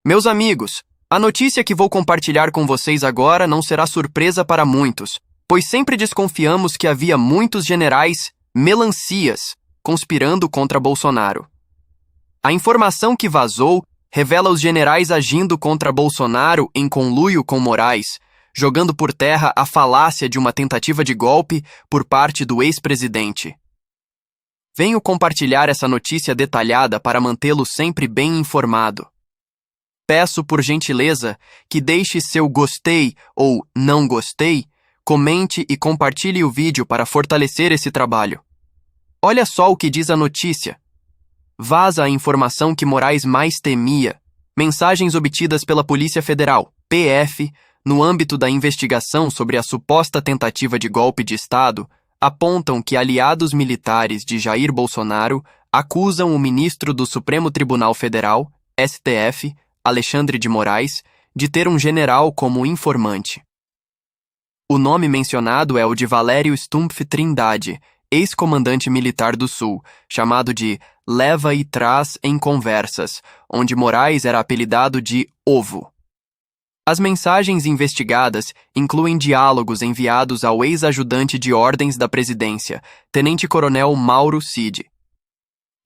Meus amigos, a notícia que vou compartilhar com vocês agora não será surpresa para muitos, pois sempre desconfiamos que havia muitos generais melancias conspirando contra Bolsonaro. A informação que vazou revela os generais agindo contra Bolsonaro em conluio com Moraes, jogando por terra a falácia de uma tentativa de golpe por parte do ex-presidente. Venho compartilhar essa notícia detalhada para mantê-lo sempre bem informado. Peço por gentileza que deixe seu gostei ou não gostei, comente e compartilhe o vídeo para fortalecer esse trabalho. Olha só o que diz a notícia. Vaza a informação que Moraes mais temia. Mensagens obtidas pela Polícia Federal, PF, no âmbito da investigação sobre a suposta tentativa de golpe de Estado, apontam que aliados militares de Jair Bolsonaro acusam o ministro do Supremo Tribunal Federal, STF, Alexandre de Moraes, de ter um general como informante. O nome mencionado é o de Valério Stumpf Trindade, ex-comandante militar do Sul, chamado de Leva e Trás em Conversas, onde Moraes era apelidado de Ovo. As mensagens investigadas incluem diálogos enviados ao ex-ajudante de ordens da presidência, tenente-coronel Mauro Cid.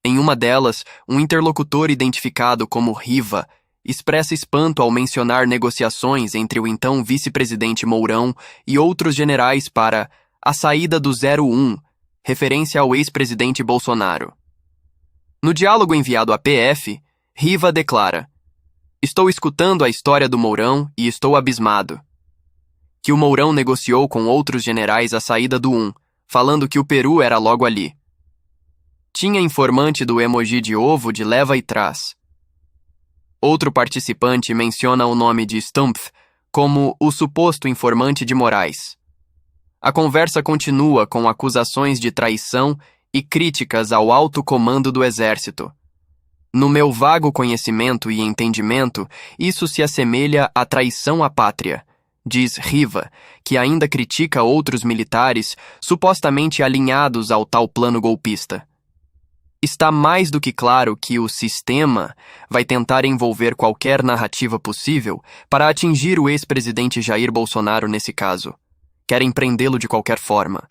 Em uma delas, um interlocutor identificado como Riva expressa espanto ao mencionar negociações entre o então vice-presidente Mourão e outros generais para a saída do 01, referência ao ex-presidente Bolsonaro. No diálogo enviado à PF, Riva declara: "Estou escutando a história do Mourão e estou abismado. Que o Mourão negociou com outros generais a saída do 1, falando que o Peru era logo ali. Tinha informante do emoji de ovo de leva e trás." Outro participante menciona o nome de Stumpf como o suposto informante de Moraes. A conversa continua com acusações de traição e críticas ao alto comando do Exército. No meu vago conhecimento e entendimento, isso se assemelha à traição à pátria, diz Riva, que ainda critica outros militares supostamente alinhados ao tal plano golpista. Está mais do que claro que o sistema vai tentar envolver qualquer narrativa possível para atingir o ex-presidente Jair Bolsonaro nesse caso. Querem prendê-lo de qualquer forma.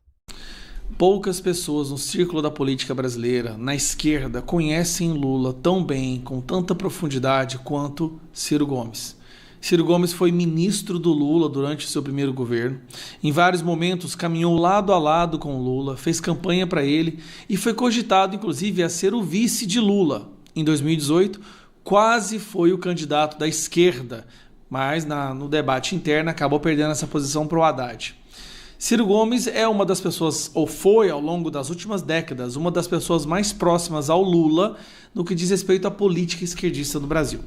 Poucas pessoas no círculo da política brasileira, na esquerda, conhecem Lula tão bem, com tanta profundidade, quanto Ciro Gomes. Ciro Gomes foi ministro do Lula durante o seu primeiro governo. Em vários momentos caminhou lado a lado com Lula, fez campanha para ele e foi cogitado, inclusive, a ser o vice de Lula. Em 2018, quase foi o candidato da esquerda, mas no debate interno acabou perdendo essa posição para o Haddad. Ciro Gomes é uma das pessoas, ou foi ao longo das últimas décadas, uma das pessoas mais próximas ao Lula no que diz respeito à política esquerdista no Brasil.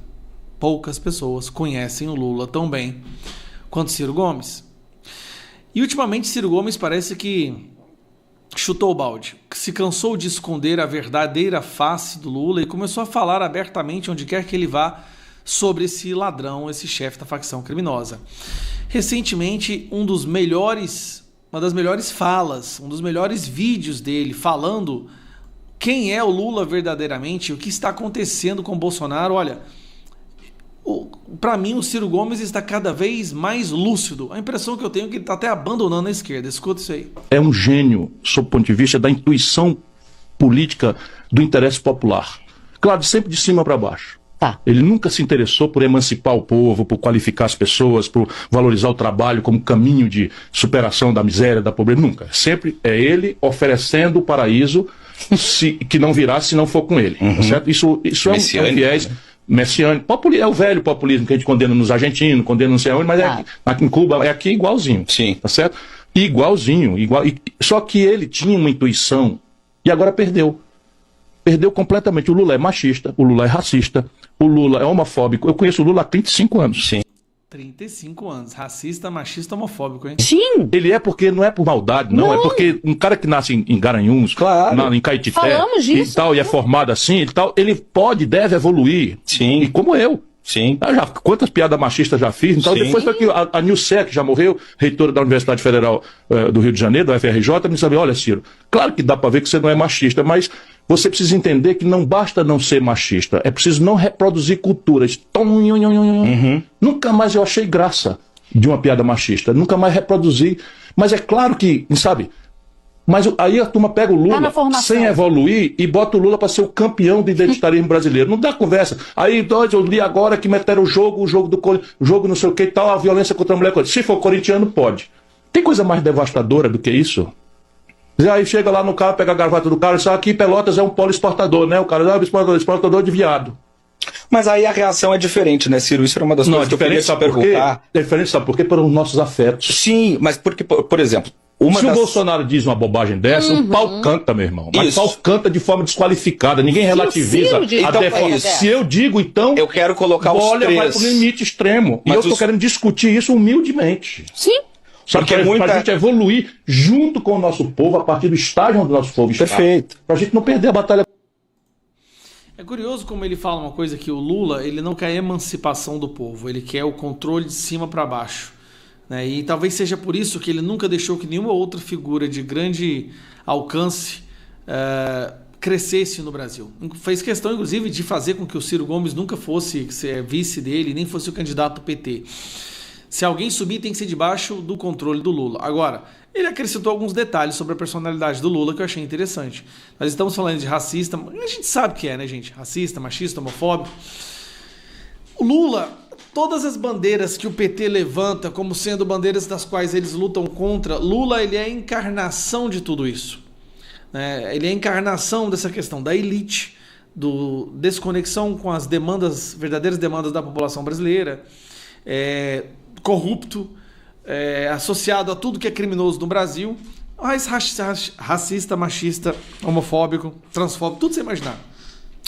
Poucas pessoas conhecem o Lula tão bem quanto Ciro Gomes. E ultimamente Ciro Gomes parece que chutou o balde, que se cansou de esconder a verdadeira face do Lula e começou a falar abertamente onde quer que ele vá sobre esse ladrão, esse chefe da facção criminosa. Recentemente, uma das melhores falas, um dos melhores vídeos dele falando quem é o Lula verdadeiramente, o que está acontecendo com o Bolsonaro. Olha, para mim o Ciro Gomes está cada vez mais lúcido. A impressão que eu tenho é que ele está até abandonando a esquerda. Escuta isso aí. É um gênio, sob o ponto de vista da intuição política do interesse popular. Claro, sempre de cima para baixo. Tá. Ele nunca se interessou por emancipar o povo, por qualificar as pessoas, por valorizar o trabalho como caminho de superação da miséria, da pobreza. Nunca. Sempre é ele oferecendo o paraíso que não virá se não for com ele. Tá certo? Isso é um viés messiânico. É o velho populismo que a gente condena nos argentinos, condena não sei onde, mas aqui em Cuba é aqui igualzinho. Sim. Tá certo? Igualzinho. Só que ele tinha uma intuição e agora perdeu. Perdeu completamente. O Lula é machista, o Lula é racista, o Lula é homofóbico. Eu conheço o Lula há 35 anos. Sim. 35 anos. Racista, machista, homofóbico, hein? Sim. Ele é porque não é por maldade, não. É porque um cara que nasce em Garanhuns, claro, em Caetité falamos disso, e tal, e é formado assim e tal, ele deve evoluir. Sim. E como eu. Sim. Quantas piadas machistas já fiz? Então, Sim. depois que a Nilce, que já morreu, reitora da Universidade Federal do Rio de Janeiro, da UFRJ, me disse: olha, Ciro, claro que dá para ver que você não é machista, mas você precisa entender que não basta não ser machista, é preciso não reproduzir culturas. Nunca mais eu achei graça de uma piada machista, nunca mais reproduzi. Mas é claro que, sabe... Mas aí a turma pega o Lula sem evoluir e bota o Lula para ser o campeão do identitarismo brasileiro. Não dá conversa. Aí eu li agora que meteram o jogo não sei o que e tal, a violência contra a mulher. Se for corintiano, pode. Tem coisa mais devastadora do que isso? E aí chega lá no carro, pega a gravata do cara e diz: aqui Pelotas é um polo exportador, né? O cara é exportador de viado. Mas aí a reação é diferente, né, Ciro? Isso era uma das coisas que eu queria te perguntar. É diferente, sabe por quê? Pelos nossos afetos. Sim, mas porque, por exemplo... Se o Bolsonaro diz uma bobagem dessa, o pau canta, meu irmão. Mas o pau canta de forma desqualificada. Ninguém relativiza a defesa. Se eu digo, então... Eu quero colocar os três. Vai pro limite extremo. Mas eu estou querendo discutir isso humildemente. Sim. Sabe, pra gente evoluir junto com o nosso povo, a partir do estágio onde o nosso povo está. Perfeito. Pra gente não perder a batalha. É curioso como ele fala uma coisa, que o Lula, ele não quer a emancipação do povo, ele quer o controle de cima para baixo. E talvez seja por isso que ele nunca deixou que nenhuma outra figura de grande alcance crescesse no Brasil. Fez questão, inclusive, de fazer com que o Ciro Gomes nunca fosse vice dele, nem fosse o candidato do PT. Se alguém subir, tem que ser debaixo do controle do Lula. Agora, ele acrescentou alguns detalhes sobre a personalidade do Lula que eu achei interessante. Nós estamos falando de racista, a gente sabe que é, né, gente? Racista, machista, homofóbico. O Lula... Todas as bandeiras que o PT levanta como sendo bandeiras das quais eles lutam contra, Lula, ele é a encarnação de tudo isso. Ele é a encarnação dessa questão da elite, desconexão com as verdadeiras demandas da população brasileira, corrupto, associado a tudo que é criminoso no Brasil, mas racista, machista, homofóbico, transfóbico, tudo você imaginar.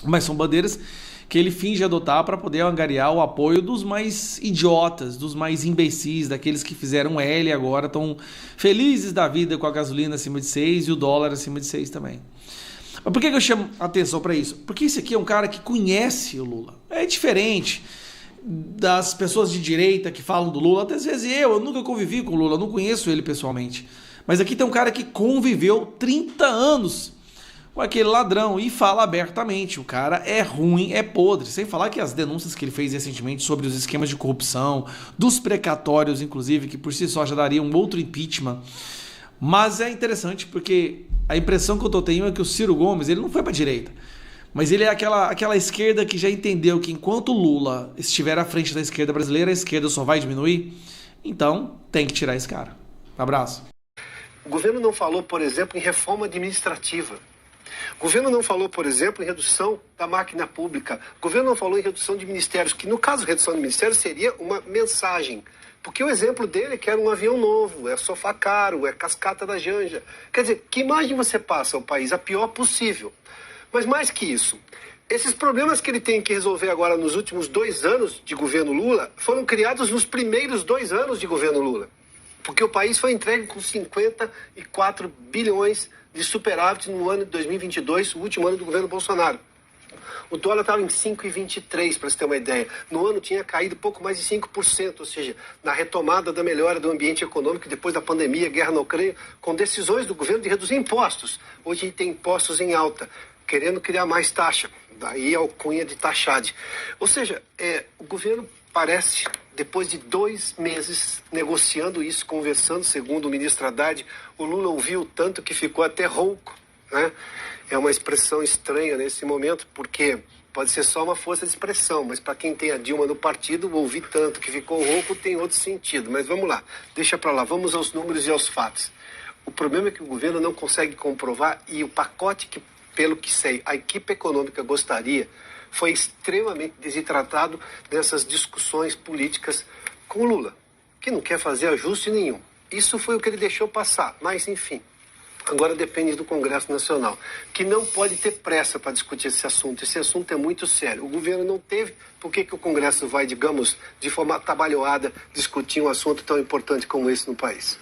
Mas são bandeiras que ele finge adotar para poder angariar o apoio dos mais idiotas, dos mais imbecis, daqueles que fizeram L e agora estão felizes da vida com a gasolina acima de 6 e o dólar acima de 6 também. Mas por que eu chamo atenção para isso? Porque esse aqui é um cara que conhece o Lula. É diferente das pessoas de direita que falam do Lula. Até às vezes eu nunca convivi com o Lula, não conheço ele pessoalmente. Mas aqui tem um cara que conviveu 30 anos com aquele ladrão e fala abertamente: o cara é ruim, é podre. Sem falar que as denúncias que ele fez recentemente sobre os esquemas de corrupção, dos precatórios, inclusive, que por si só já daria um outro impeachment. Mas é interessante porque a impressão que eu tenho é que o Ciro Gomes, ele não foi para a direita, mas ele é aquela esquerda que já entendeu que enquanto o Lula estiver à frente da esquerda brasileira, a esquerda só vai diminuir. Então tem que tirar esse cara. Abraço. O governo não falou, por exemplo, em reforma administrativa. O governo não falou, por exemplo, em redução da máquina pública. O governo não falou em redução de ministérios, que no caso, redução de ministérios seria uma mensagem. Porque o exemplo dele é que era um avião novo, é sofá caro, é cascata da Janja. Quer dizer, que imagem você passa ao país? A pior possível. Mas mais que isso, esses problemas que ele tem que resolver agora nos últimos 2 anos de governo Lula foram criados nos primeiros 2 anos de governo Lula. Porque o país foi entregue com 54 bilhões de superávit no ano de 2022, o último ano do governo Bolsonaro. O dólar estava em 5,23, para você ter uma ideia. No ano tinha caído pouco mais de 5%, ou seja, na retomada da melhora do ambiente econômico depois da pandemia, guerra na Ucrânia, com decisões do governo de reduzir impostos. Hoje a gente tem impostos em alta, querendo criar mais taxa. Daí a alcunha de taxade. Ou seja, o governo parece, depois de 2 meses negociando isso, conversando, segundo o ministro Haddad, o Lula ouviu tanto que ficou até rouco, né? É uma expressão estranha nesse momento, porque pode ser só uma força de expressão, mas para quem tem a Dilma no partido, ouvir tanto que ficou rouco tem outro sentido. Mas vamos lá, deixa para lá, vamos aos números e aos fatos. O problema é que o governo não consegue comprovar, e o pacote que, pelo que sei, a equipe econômica gostaria, foi extremamente desidratado nessas discussões políticas com o Lula, que não quer fazer ajuste nenhum. Isso foi o que ele deixou passar, mas enfim, agora depende do Congresso Nacional, que não pode ter pressa para discutir esse assunto. Esse assunto é muito sério. O governo não teve, por que o Congresso vai, digamos, de forma atabalhoada, discutir um assunto tão importante como esse no país?